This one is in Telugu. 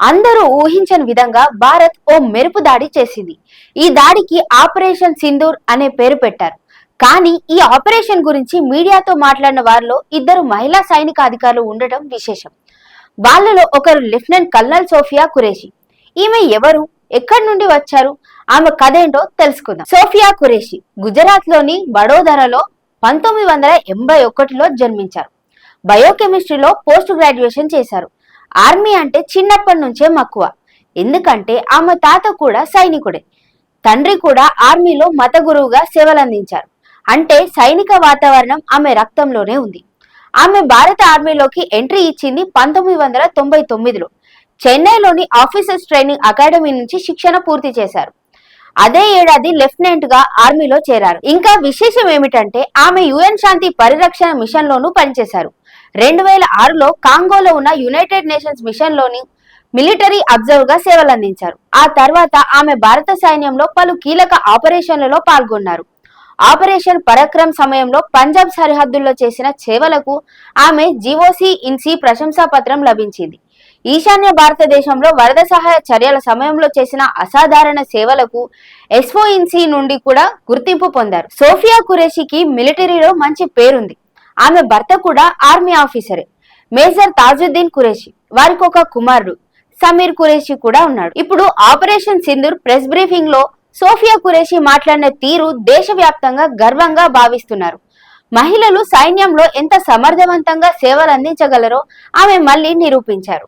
అందరూ ఊహించని విధంగా భారత్ ఓ మెరుపు దాడి చేసింది. ఈ దాడికి ఆపరేషన్ సింధూర్ అనే పేరు పెట్టారు. కానీ ఈ ఆపరేషన్ గురించి మీడియాతో మాట్లాడిన వారిలో ఇద్దరు మహిళా సైనిక అధికారులు ఉండటం విశేషం. వాళ్ళలో ఒకరు లెఫ్టినెంట్ కల్నల్ సోఫియా ఖురేషి. ఈమె ఎవరు, ఎక్కడి నుండి వచ్చారు, ఆమె కథేంటో తెలుసుకుందాం. సోఫియా ఖురేషి గుజరాత్ లోని వడోదరలో 1981లో జన్మించారు. బయోకెమిస్ట్రీలో పోస్ట్ గ్రాడ్యుయేషన్ చేశారు. ఆర్మీ అంటే చిన్నప్పటి నుంచే మక్కువ. ఎందుకంటే ఆమె తాత కూడా సైనికుడే. తండ్రి కూడా ఆర్మీలో మత గురువుగా సేవలందించారు. అంటే సైనిక వాతావరణం ఆమె రక్తంలోనే ఉంది. ఆమె భారత ఆర్మీలోకి ఎంట్రీ ఇచ్చింది 1999లో. చెన్నైలోని ఆఫీసర్స్ ట్రైనింగ్ అకాడమీ నుంచి శిక్షణ పూర్తి చేశారు. అదే ఏడాది లెఫ్టినెంట్ గా ఆర్మీలో చేరారు. ఇంకా విశేషం ఏమిటంటే ఆమె యుఎన్ శాంతి పరిరక్షణ మిషన్ లోనూ పనిచేశారు. 2006లో కాంగోలో ఉన్న యునైటెడ్ నేషన్స్ మిషన్ లోని మిలిటరీ అబ్జర్వర్ గా సేవలందించారు. ఆ తర్వాత ఆమె భారత సైన్యంలో పలు కీలక ఆపరేషన్లలో పాల్గొన్నారు. ఆపరేషన్ పరాక్రమ్ సమయంలో పంజాబ్ సరిహద్దుల్లో చేసిన సేవలకు ఆమె జిఓసి ఇన్సి ప్రశంసా పత్రం లభించింది. ఈశాన్య భారతదేశంలో వరద సహాయ చర్యల సమయంలో చేసిన అసాధారణ సేవలకు ఎస్ఓఇన్సి నుండి కూడా గుర్తింపు పొందారు. సోఫియా ఖురేషికి మిలిటరీలో మంచి పేరుంది. ఆమె భర్త కూడా ఆర్మీ ఆఫీసరే, మేజర్ తాజుద్దీన్ ఖురేషి. వారికి ఒక కుమారుడు సమీర్ ఖురేషి కూడా ఉన్నాడు. ఇప్పుడు ఆపరేషన్ సింధూర్ ప్రెస్ బ్రీఫింగ్ లో సోఫియా ఖురేషి మాట్లాడిన తీరు దేశవ్యాప్తంగా గర్వంగా భావిస్తున్నారు. మహిళలు సైన్యంలో ఎంత సమర్థవంతంగా సేవలు అందించగలరో ఆమె మళ్ళీ నిరూపించారు.